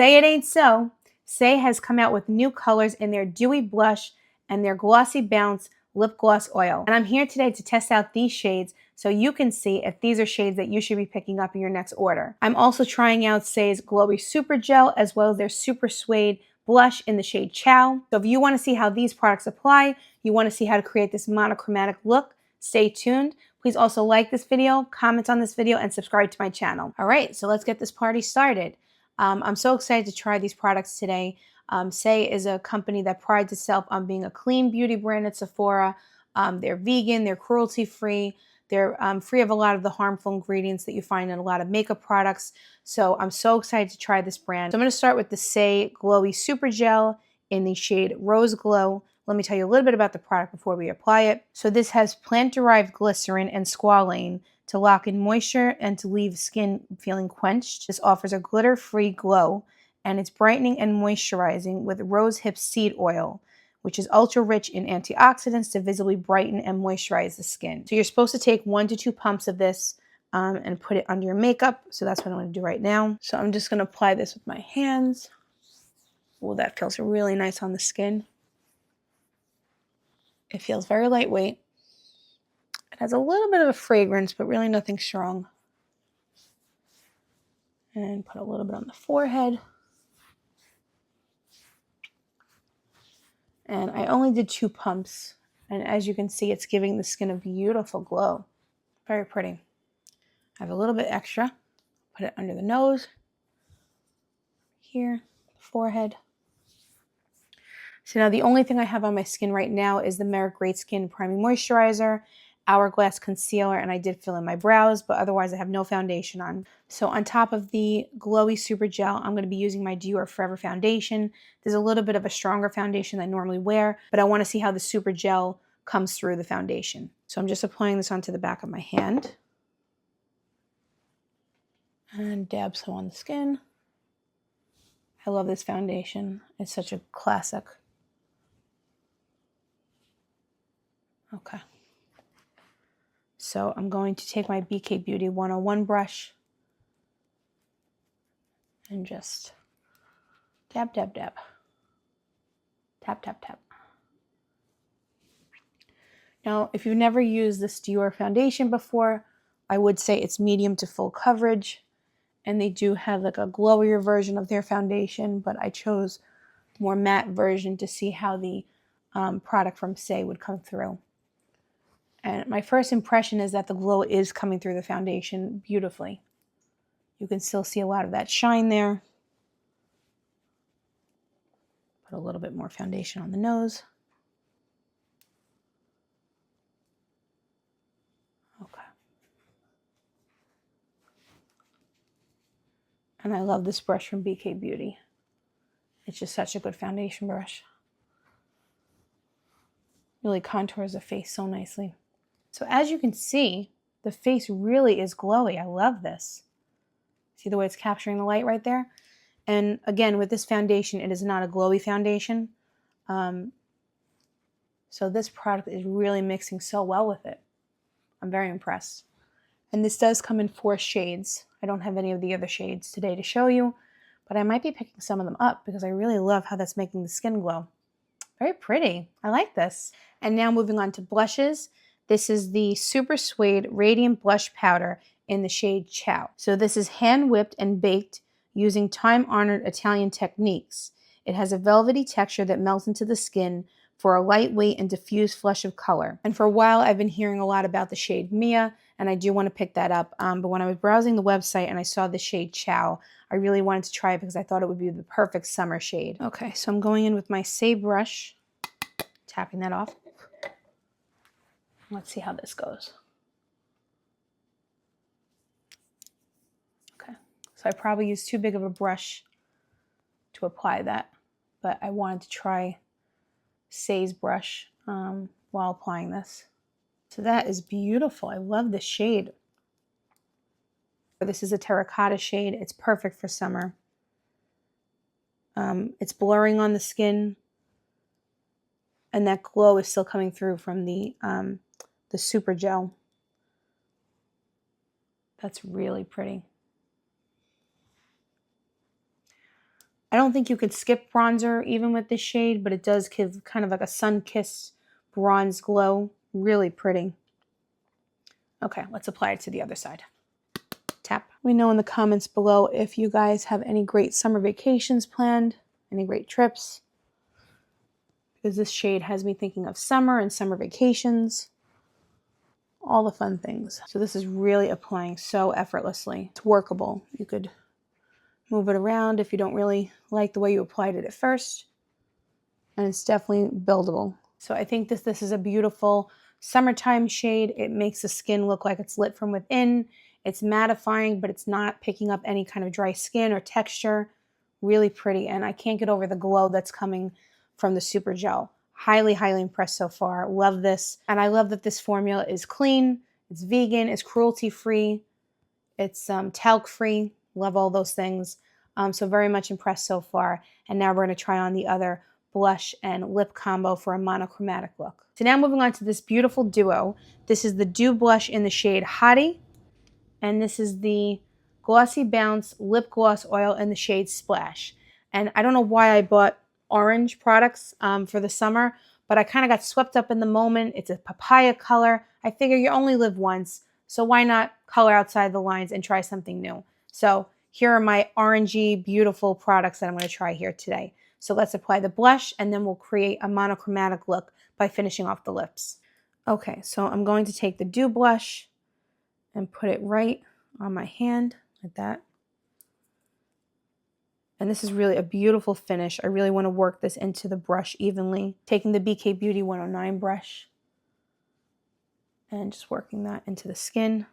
Say it ain't so. Saie has come out with new colors in their Dewy Blush and their Glossy Bounce Lip Gloss Oil. And I'm here today to test out these shades so you can see if these are shades that you should be picking up in your next order. I'm also trying out Saie's Glowy Super Gel as well as their Supersuade blush in the shade Ciao. So if you want to see how these products apply, you want to see how to create this monochromatic look, stay tuned. Please also like this video, comment on this video, and subscribe to my channel. All right, so let's get this party started. I'm so excited to try these products today. Saie is a company that prides itself on being a clean beauty brand at Sephora. They're vegan, they're cruelty-free, they're free of a lot of the harmful ingredients that you find in a lot of makeup products. So I'm so excited to try this brand. So I'm going to start with the Saie Glowy Super Gel in the shade Roseglow. Let me tell you a little bit about the product before we apply it. So this has plant-derived glycerin and squalane to lock in moisture and to leave skin feeling quenched. This offers a glitter-free glow, and it's brightening and moisturizing with rosehip seed oil, which is ultra rich in antioxidants to visibly brighten and moisturize the skin. So you're supposed to take 1 to 2 pumps of this and put it under your makeup. So that's what I'm going to do right now. So I'm just going to apply this with my hands. Oh, that feels really nice on the skin. It feels very lightweight. It has a little bit of a fragrance, but really nothing strong. And put a little bit on the forehead. And I only did 2 pumps. And as you can see, it's giving the skin a beautiful glow. Very pretty. I have a little bit extra. Put it under the nose. Here, the forehead. So now the only thing I have on my skin right now is the Merit Great Skin Priming Moisturizer, Hourglass Concealer, and I did fill in my brows, but otherwise I have no foundation on. So on top of the Glowy Super Gel, I'm going to be using my Dior Forever Foundation. There's a little bit of a stronger foundation than I normally wear, but I want to see how the Super Gel comes through the foundation. So I'm just applying this onto the back of my hand. And dab some on the skin. I love this foundation. It's such a classic. Okay. So I'm going to take my BK Beauty 101 brush and just dab, dab, dab. Tap, tap, tap. Now, if you've never used this Dior foundation before, I would say it's medium to full coverage. And they do have like a glowier version of their foundation, but I chose the more matte version to see how the product from Saie would come through. And my first impression is that the glow is coming through the foundation beautifully. You can still see a lot of that shine there. Put a little bit more foundation on the nose. Okay. And I love this brush from BK Beauty. It's just such a good foundation brush. Really contours the face so nicely. So as you can see, the face really is glowy. I love this. See the way it's capturing the light right there? And again, with this foundation, it is not a glowy foundation. So this product is really mixing so well with it. I'm very impressed. And this does come in 4 shades. I don't have any of the other shades today to show you, but I might be picking some of them up because I really love how that's making the skin glow. Very pretty. I like this. And now moving on to blushes. This is the Supersuade Radiant Blush Powder in the shade Ciao. So this is hand-whipped and baked using time-honored Italian techniques. It has a velvety texture that melts into the skin for a lightweight and diffused flush of color. And for a while, I've been hearing a lot about the shade Mia, and I do want to pick that up. But when I was browsing the website and I saw the shade Ciao, I really wanted to try it because I thought it would be the perfect summer shade. Okay, so I'm going in with my Saie brush, tapping that off. Let's see how this goes. Okay, so I probably used too big of a brush to apply that, but I wanted to try Saie's brush while applying this. So that is beautiful. I love this shade. This is a terracotta shade. It's perfect for summer. It's blurring on the skin, and that glow is still coming through from the Super Gel. That's really pretty. I don't think you could skip bronzer even with this shade, but it does give kind of like a sun-kissed bronze glow. Really pretty. Okay, let's apply it to the other side. Tap. Let me know in the comments below if you guys have any great summer vacations planned, any great trips, because this shade has me thinking of summer and summer vacations, all the fun things. So this is really applying so effortlessly. It's workable. You could move it around if you don't really like the way you applied it at first, and it's definitely buildable. So I think this is a beautiful summertime shade. It makes the skin look like it's lit from within. It's mattifying, but it's not picking up any kind of dry skin or texture. Really pretty, and I can't get over the glow that's coming from the Super Gel. Highly, highly impressed so far. Love this, and I love that this formula is clean, it's vegan, it's cruelty-free, it's talc-free. Love all those things. So very much impressed so far. And now we're going to try on the other blush and lip combo for a monochromatic look. So now moving on to this beautiful duo. This is the Dew Blush in the shade Hottie, and this is the Glossy Bounce Lip Gloss Oil in the shade Splash. And I don't know why I bought orange products for the summer, but I kind of got swept up in the moment. It's a papaya color. I figure you only live once, so why not color outside the lines and try something new? So here are my orangey, beautiful products that I'm going to try here today. So let's apply the blush, and then we'll create a monochromatic look by finishing off the lips. Okay, so I'm going to take the Dew Blush and put it right on my hand like that. And this is really a beautiful finish. I really want to work this into the brush evenly. Taking the BK Beauty 109 brush and just working that into the skin.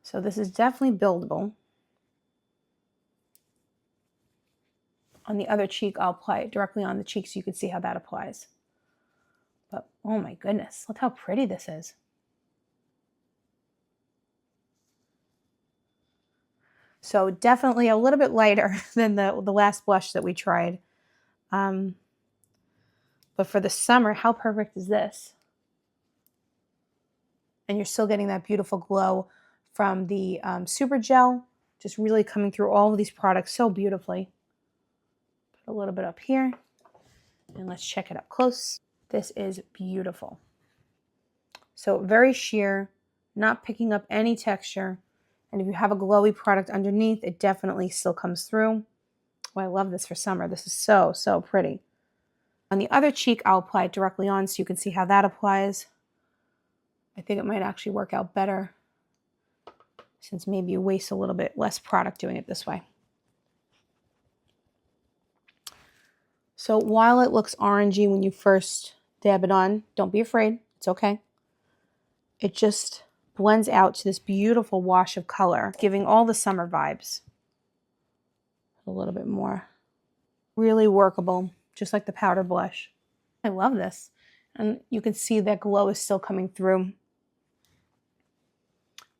So this is definitely buildable. On the other cheek, I'll apply it directly on the cheek so you can see how that applies. But oh my goodness, look how pretty this is. So definitely a little bit lighter than the last blush that we tried. But for the summer, how perfect is this? And you're still getting that beautiful glow from the Super Gel, just really coming through all of these products so beautifully. Put a little bit up here, and let's check it up close. This is beautiful. So very sheer, not picking up any texture. And if you have a glowy product underneath, it definitely still comes through. Oh, I love this for summer. This is so, so pretty. On the other cheek, I'll apply it directly on so you can see how that applies. I think it might actually work out better since maybe you waste a little bit less product doing it this way. So while it looks orangey when you first dab it on, don't be afraid. It's okay. It just blends out to this beautiful wash of color, giving all the summer vibes. A little bit more. Really workable, just like the powder blush. I love this. And you can see that glow is still coming through.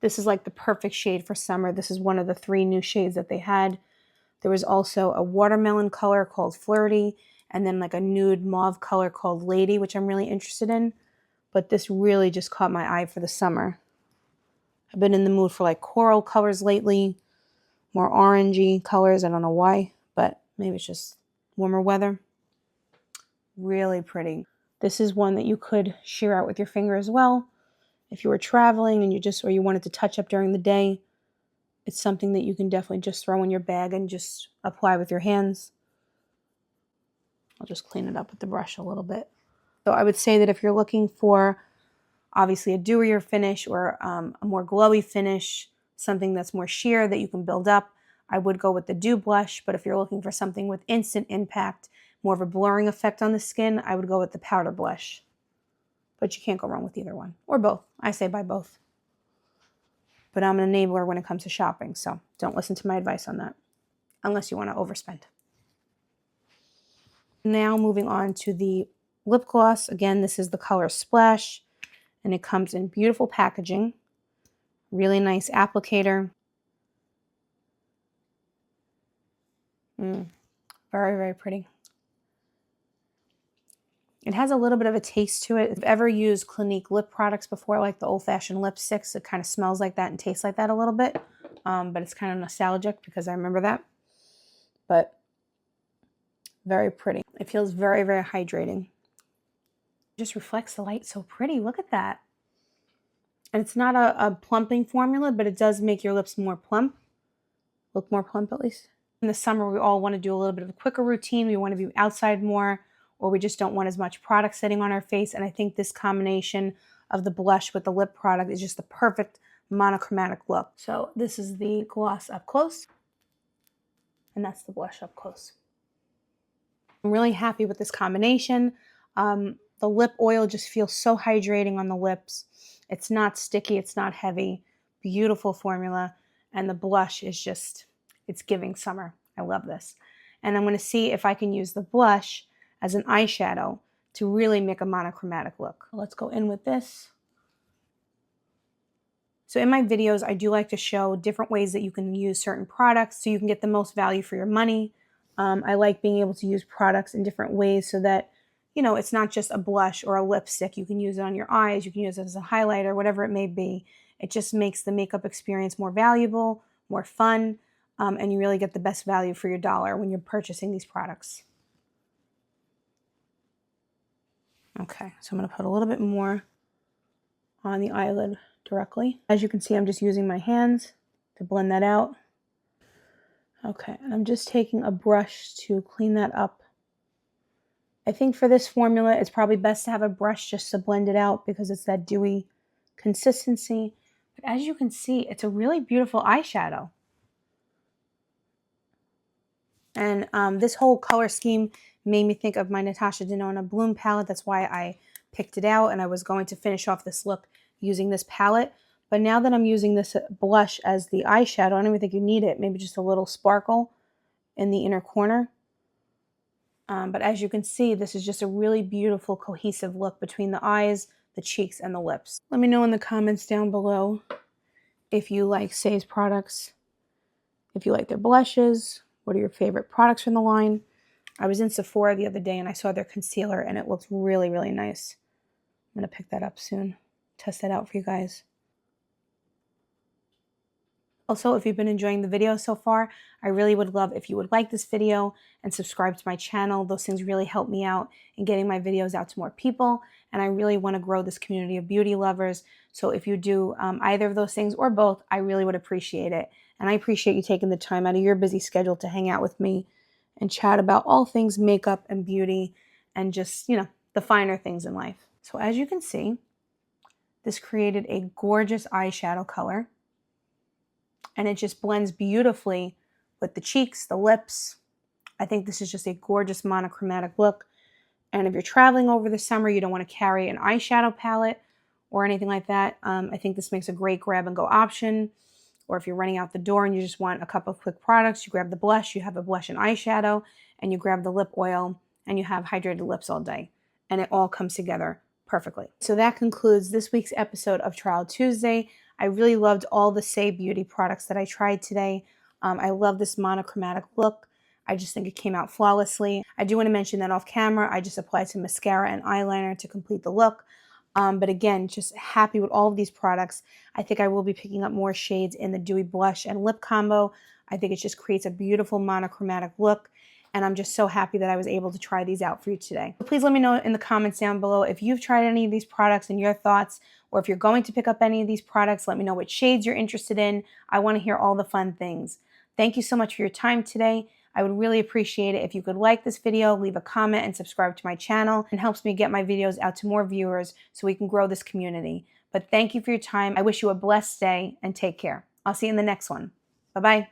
This is like the perfect shade for summer. This is one of the 3 new shades that they had. There was also a watermelon color called Flirty, and then like a nude mauve color called Lady, which I'm really interested in. But this really just caught my eye for the summer. I've been in the mood for like coral colors lately, more orangey colors. I don't know why, but maybe it's just warmer weather. Really pretty. This is one that you could sheer out with your finger as well. If you were traveling and you wanted to touch up during the day, it's something that you can definitely just throw in your bag and just apply with your hands. I'll just clean it up with the brush a little bit. So I would say that if you're looking for obviously a dewier finish or a more glowy finish, something that's more sheer that you can build up, I would go with the Dew Blush. But if you're looking for something with instant impact, more of a blurring effect on the skin, I would go with the powder blush. But you can't go wrong with either one, or both. I say buy both. But I'm an enabler when it comes to shopping, so don't listen to my advice on that, unless you want to overspend. Now moving on to the lip gloss. Again, this is the color Splash, and it comes in beautiful packaging. Really nice applicator. Very, very pretty. It has a little bit of a taste to it. If you've ever used Clinique lip products before, like the old-fashioned lipsticks, it kind of smells like that and tastes like that a little bit. But it's kind of nostalgic because I remember that. But very pretty. It feels very, very hydrating. It just reflects the light so pretty. Look at that. And it's not a plumping formula, but it does make your lips more plump. Look more plump at least. In the summer, we all want to do a little bit of a quicker routine. We want to be outside more, or we just don't want as much product sitting on our face. And I think this combination of the blush with the lip product is just the perfect monochromatic look. So this is the gloss up close, and that's the blush up close. I'm really happy with this combination. The lip oil just feels so hydrating on the lips. It's not sticky, it's not heavy. Beautiful formula. And the blush is just, it's giving summer. I love this. And I'm going to see if I can use the blush as an eyeshadow to really make a monochromatic look. Let's go in with this. So in my videos, I do like to show different ways that you can use certain products so you can get the most value for your money. I like being able to use products in different ways so that, you know, it's not just a blush or a lipstick. You can use it on your eyes. You can use it as a highlighter, whatever it may be. It just makes the makeup experience more valuable, more fun, and you really get the best value for your dollar when you're purchasing these products. Okay, so I'm going to put a little bit more on the eyelid directly. As you can see, I'm just using my hands to blend that out. Okay, and I'm just taking a brush to clean that up. I think for this formula, it's probably best to have a brush just to blend it out because it's that dewy consistency. But as you can see, it's a really beautiful eyeshadow. And this whole color scheme made me think of my Natasha Denona Bloom palette. That's why I picked it out, and I was going to finish off this look using this palette. But now that I'm using this blush as the eyeshadow, I don't even think you need it. Maybe just a little sparkle in the inner corner. But as you can see, this is just a really beautiful, cohesive look between the eyes, the cheeks, and the lips. Let me know in the comments down below if you like SAIE's products, if you like their blushes, what are your favorite products from the line. I was in Sephora the other day and I saw their concealer and it looks really, really nice. I'm going to pick that up soon, test that out for you guys. Also, if you've been enjoying the video so far, I really would love if you would like this video and subscribe to my channel. Those things really help me out in getting my videos out to more people. And I really want to grow this community of beauty lovers. So if you do either of those things or both, I really would appreciate it. And I appreciate you taking the time out of your busy schedule to hang out with me and chat about all things makeup and beauty and just, you know, the finer things in life. So as you can see, this created a gorgeous eyeshadow color. And it just blends beautifully with the cheeks, the lips. I think this is just a gorgeous monochromatic look. And if you're traveling over the summer, you don't want to carry an eyeshadow palette or anything like that, I think this makes a great grab and go option. Or if you're running out the door and you just want a couple of quick products, you grab the blush, you have a blush and eyeshadow, and you grab the lip oil, and you have hydrated lips all day. And it all comes together perfectly. So that concludes this week's episode of Trial Tuesday. I really loved all the SAIE beauty products that I tried today. I love this monochromatic look. I just think it came out flawlessly. I do want to mention that off camera, I just applied some mascara and eyeliner to complete the look. But again, just happy with all of these products. I think I will be picking up more shades in the dewy blush and lip combo. I think it just creates a beautiful monochromatic look. And I'm just so happy that I was able to try these out for you today. So please let me know in the comments down below if you've tried any of these products and your thoughts, or if you're going to pick up any of these products, let me know which shades you're interested in. I want to hear all the fun things. Thank you so much for your time today. I would really appreciate it if you could like this video, leave a comment, and subscribe to my channel. It helps me get my videos out to more viewers so we can grow this community. But thank you for your time. I wish you a blessed day and take care. I'll see you in the next one. Bye-bye.